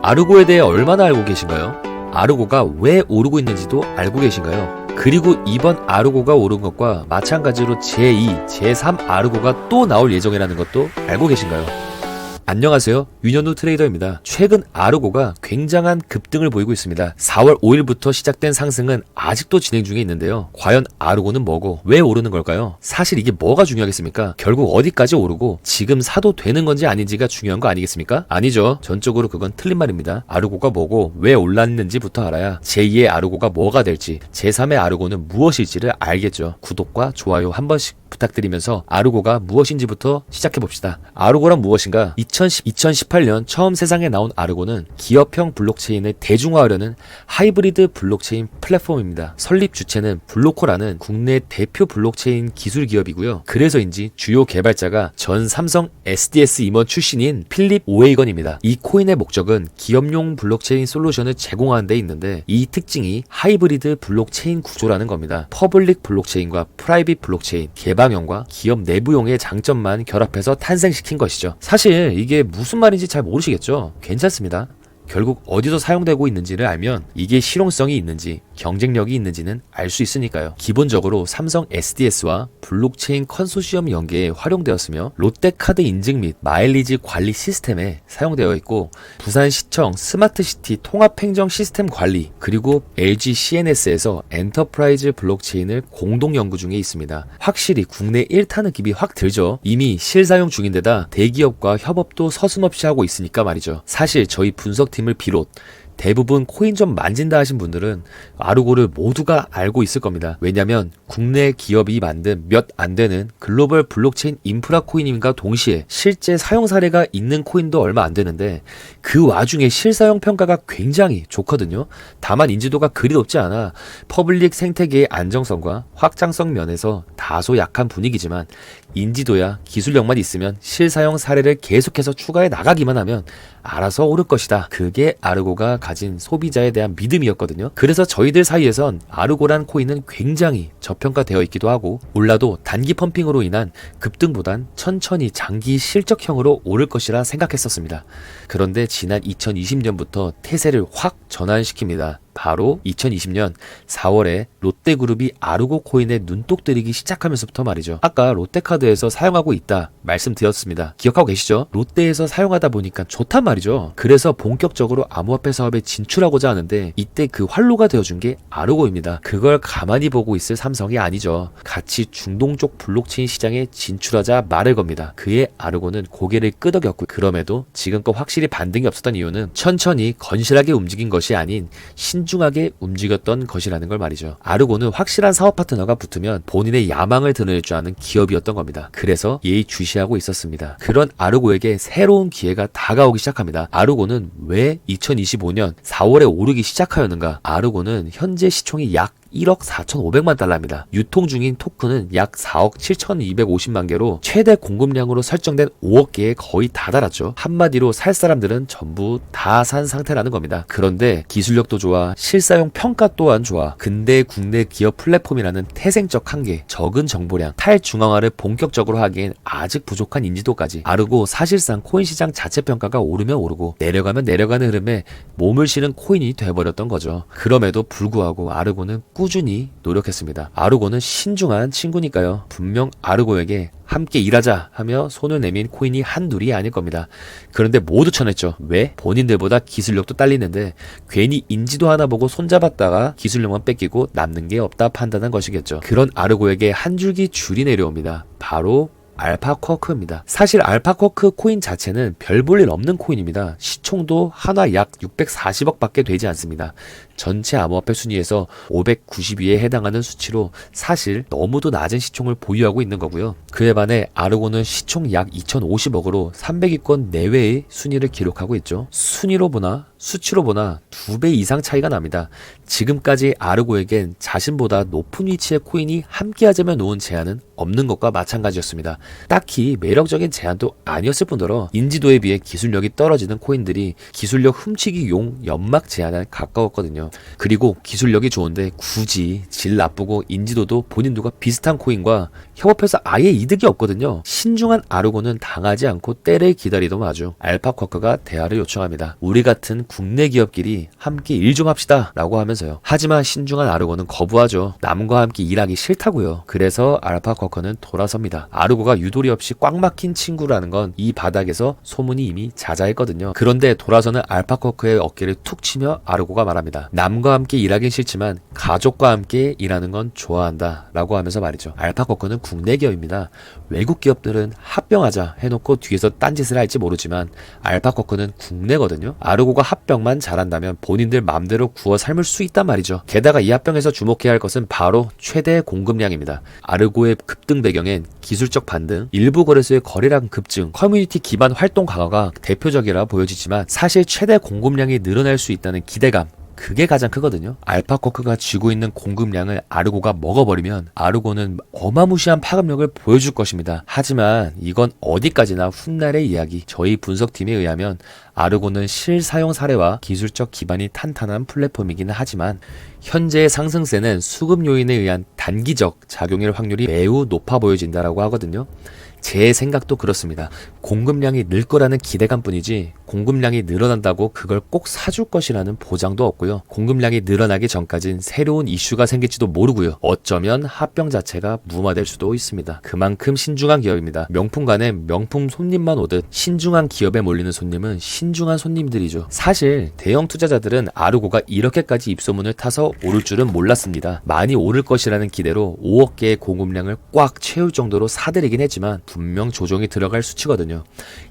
아르고에 대해 얼마나 알고 계신가요? 아르고가 왜 오르고 있는지도 알고 계신가요? 그리고 이번 아르고가 오른 것과 마찬가지로 제2, 제3 아르고가 또 나올 예정이라는 것도 알고 계신가요? 안녕하세요. 윤현우 트레이더입니다. 최근 아르고가 굉장한 급등을 보이고 있습니다. 4월 5일부터 시작된 상승은 아직도 진행 중에 있는데요. 과연 아르고는 뭐고 왜 오르는 걸까요? 사실 이게 뭐가 중요하겠습니까? 결국 어디까지 오르고 지금 사도 되는 건지 아닌지가 중요한 거 아니겠습니까? 아니죠. 전적으로 그건 틀린 말입니다. 아르고가 뭐고 왜 올랐는지부터 알아야 제2의 아르고가 뭐가 될지, 제3의 아르고는 무엇일지를 알겠죠. 구독과 좋아요 한 번씩 부탁드리면서 아르고가 무엇인지부터 시작해봅시다. 아르고란 무엇인가? 2018년 처음 세상에 나온 아르고는 기업형 블록체인을 대중화하려는 하이브리드 블록체인 플랫폼입니다. 설립 주체는 블로코라는 국내 대표 블록체인 기술 기업이고요. 그래서인지 주요 개발자가 전 삼성 SDS 임원 출신인 필립 오웨이건입니다. 이 코인의 목적은 기업용 블록체인 솔루션을 제공하는 데 있는데 이 특징이 하이브리드 블록체인 구조라는 겁니다. 퍼블릭 블록체인과 프라이빗 블록체인, 개방형과 기업 내부용의 장점만 결합해서 탄생시킨 것이죠. 사실 이게 무슨 말인지 잘 모르시겠죠? 괜찮습니다. 결국 어디서 사용되고 있는지를 알면 이게 실용성이 있는지 경쟁력이 있는지는 알 수 있으니까요. 기본적으로 삼성 SDS와 블록체인 컨소시엄 연계에 활용되었으며 롯데카드 인증 및 마일리지 관리 시스템에 사용되어 있고 부산시청 스마트시티 통합행정 시스템 관리 그리고 LG CNS에서 엔터프라이즈 블록체인을 공동 연구 중에 있습니다. 확실히 국내 1타 느낌이 확 들죠. 이미 실사용 중인데다 대기업과 협업도 서슴없이 하고 있으니까 말이죠. 사실 저희 분석팀을 비롯 대부분 코인 좀 만진다 하신 분들은 아르고를 모두가 알고 있을 겁니다. 왜냐면 국내 기업이 만든 몇 안 되는 글로벌 블록체인 인프라 코인임과 동시에 실제 사용 사례가 있는 코인도 얼마 안 되는데 그 와중에 실사용 평가가 굉장히 좋거든요. 다만 인지도가 그리 높지 않아 퍼블릭 생태계의 안정성과 확장성 면에서 다소 약한 분위기지만 인지도야 기술력만 있으면 실사용 사례를 계속해서 추가해 나가기만 하면 알아서 오를 것이다. 그게 아르고가 가진 소비자에 대한 믿음이었거든요. 그래서 저희들 사이에선 아르고란 코인은 굉장히 저평가되어 있기도 하고 올라도 단기 펌핑으로 인한 급등보단 천천히 장기 실적형으로 오를 것이라 생각했었습니다. 그런데 지난 2020년부터 태세를 확 전환시킵니다. 바로 2020년 4월에 롯데그룹이 아르고 코인에 눈독 들이기 시작하면서부터 말이죠. 아까 롯데카드에서 사용하고 있다 말씀드렸습니다. 기억하고 계시죠? 롯데에서 사용하다 보니까 좋단 말이죠. 그래서 본격적으로 암호화폐 사업에 진출하고자 하는데 이때 그 활로가 되어준 게 아르고입니다. 그걸 가만히 보고 있을 삼성이 아니죠. 같이 중동 쪽 블록체인 시장에 진출하자 말을 겁니다. 그의 아르고는 고개를 끄덕였고 그럼에도 지금껏 확실히 반등이 없었던 이유는 천천히 건실하게 움직인 것이 아닌 신중하게 움직였던 것이라는 걸 말이죠. 아르고는 확실한 사업 파트너가 붙으면 본인의 야망을 드러낼 줄 아는 기업이었던 겁니다. 그래서 예의주시하고 있었습니다. 그런 아르고에게 새로운 기회가 다가오기 시작합니다. 아르고는 왜 2025년 4월에 오르기 시작하였는가? 아르고는 현재 시총이 약 1억 4,500만 달러입니다. 유통 중인 토큰은 약 4억 7,250만 개로 최대 공급량으로 설정된 5억 개에 거의 다 달았죠. 한마디로 살 사람들은 전부 다 산 상태라는 겁니다. 그런데 기술력도 좋아, 실사용 평가 또한 좋아. 근데 국내 기업 플랫폼이라는 태생적 한계, 적은 정보량, 탈중앙화를 본격적으로 하기엔 아직 부족한 인지도까지 아르고 사실상 코인 시장 자체 평가가 오르면 오르고 내려가면 내려가는 흐름에 몸을 실은 코인이 돼버렸던 거죠. 그럼에도 불구하고 아르고는 꾸준히 노력했습니다. 아르고는 신중한 친구니까요. 분명 아르고에게 함께 일하자 하며 손을 내민 코인이 한둘이 아닐 겁니다. 그런데 모두 쳐냈죠. 왜? 본인들보다 기술력도 딸리는데 괜히 인지도 하나 보고 손잡았다가 기술력만 뺏기고 남는 게 없다 판단한 것이겠죠. 그런 아르고에게 한 줄기 줄이 내려옵니다. 바로 알파쿼크입니다. 사실 알파쿼크 코인 자체는 별 볼 일 없는 코인입니다. 시총도 하나 약 640억 밖에 되지 않습니다. 전체 암호화폐 순위에서 590위에 해당하는 수치로 사실 너무도 낮은 시총을 보유하고 있는 거고요. 그에 반해 아르고는 시총 약 2050억으로 300위권 내외의 순위를 기록하고 있죠. 순위로 보나 수치로 보나 2배 이상 차이가 납니다. 지금까지 아르고에겐 자신보다 높은 위치의 코인이 함께하자며 놓은 제한은 없는 것과 마찬가지였습니다. 딱히 매력적인 제안도 아니었을 뿐더러 인지도에 비해 기술력이 떨어지는 코인들이 기술력 훔치기용 연막 제안에 가까웠거든요. 그리고 기술력이 좋은데 굳이 질 나쁘고 인지도도 본인도가 비슷한 코인과 협업해서 아예 이득이 없거든요. 신중한 아르고는 당하지 않고 때를 기다리던 와중 알파쿼커가 대화를 요청합니다. 우리 같은 국내 기업끼리 함께 일 좀 합시다 라고 하면서요. 하지만 신중한 아르고는 거부하죠. 남과 함께 일하기 싫다고요. 그래서 알파쿼커는 돌아섭니다. 아르고가 유도리 없이 꽉 막힌 친구라는 건 이 바닥에서 소문이 이미 자자했거든요. 그런데 돌아서는 알파쿼커의 어깨를 툭 치며 아르고가 말합니다. 남과 함께 일하긴 싫지만 가족과 함께 일하는 건 좋아한다 라고 하면서 말이죠. 알파쿼커는 국내 기업입니다. 외국 기업들은 합병하자 해놓고 뒤에서 딴짓을 할지 모르지만 알파쿼커는 국내거든요. 아르고가 합병만 잘한다면 본인들 맘대로 구워 삶을 수 있단 말이죠. 게다가 이 합병에서 주목해야 할 것은 바로 최대 공급량입니다. 아르고의 급등 배경엔 기술적 반등, 일부 거래소의 거래량 급증, 커뮤니티 기반 활동 강화가 대표적이라 보여지지만 사실 최대 공급량이 늘어날 수 있다는 기대감, 그게 가장 크거든요. 알파쿼커가 쥐고 있는 공급량을 아르고가 먹어버리면 아르고는 어마무시한 파급력을 보여줄 것입니다. 하지만 이건 어디까지나 훗날의 이야기. 저희 분석팀에 의하면 아르고는 실사용 사례와 기술적 기반이 탄탄한 플랫폼이기는 하지만 현재의 상승세는 수급 요인에 의한 단기적 작용일 확률이 매우 높아 보여진다라고 하거든요. 제 생각도 그렇습니다. 공급량이 늘 거라는 기대감 뿐이지 공급량이 늘어난다고 그걸 꼭 사줄 것이라는 보장도 없고요. 공급량이 늘어나기 전까진 새로운 이슈가 생길지도 모르고요. 어쩌면 합병 자체가 무마될 수도 있습니다. 그만큼 신중한 기업입니다. 명품 간에 명품 손님만 오듯 신중한 기업에 몰리는 손님은 신중한 손님들이죠. 사실 대형 투자자들은 아르고가 이렇게까지 입소문을 타서 오를 줄은 몰랐습니다. 많이 오를 것이라는 기대로 5억 개의 공급량을 꽉 채울 정도로 사들이긴 했지만 분명 조정이 들어갈 수치거든요.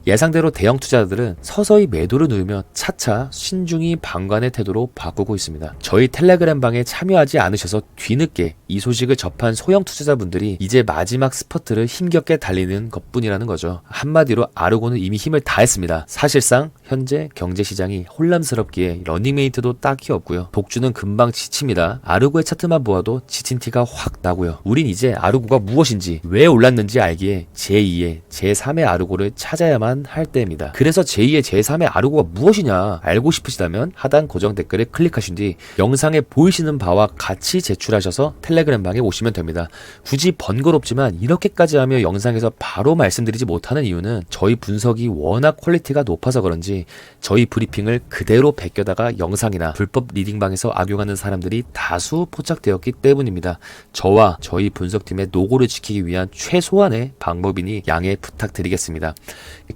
예상대로 대형 투자자들은 서서히 매도를 누르며 차차 신중히 방관의 태도로 바꾸고 있습니다. 저희 텔레그램 방에 참여하지 않으셔서 뒤늦게 이 소식을 접한 소형 투자자분들이 이제 마지막 스퍼트를 힘겹게 달리는 것뿐이라는 거죠. 한마디로 아르고는 이미 힘을 다했습니다. 사실상 현재 경제시장이 혼란스럽기에 러닝메이트도 딱히 없고요. 독주는 금방 지칩니다. 아르고의 차트만 보아도 지친 티가 확 나고요. 우린 이제 아르고가 무엇인지 왜 올랐는지 알기에 제2의 제3의 아르고를 찾아야만 할 때입니다. 그래서 제2의 제3의 아르고가 무엇이냐 알고 싶으시다면 하단 고정 댓글을 클릭하신 뒤 영상에 보이시는 바와 같이 제출하셔서 텔레그램 방에 오시면 됩니다. 굳이 번거롭지만 이렇게까지 하며 영상에서 바로 말씀드리지 못하는 이유는 저희 분석이 워낙 퀄리티가 높아서 그런지 저희 브리핑을 그대로 베껴다가 영상이나 불법 리딩방에서 악용하는 사람들이 다수 포착되었기 때문입니다. 저와 저희 분석팀의 노고를 지키기 위한 최소한의 방법이니 양해 부탁드리겠습니다.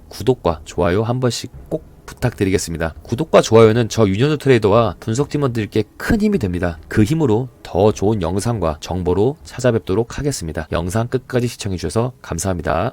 구독과 좋아요 한 번씩 꼭 부탁드리겠습니다. 구독과 좋아요는 저 유니온드 트레이더와 분석팀원들께 큰 힘이 됩니다. 그 힘으로 더 좋은 영상과 정보로 찾아뵙도록 하겠습니다. 영상 끝까지 시청해주셔서 감사합니다.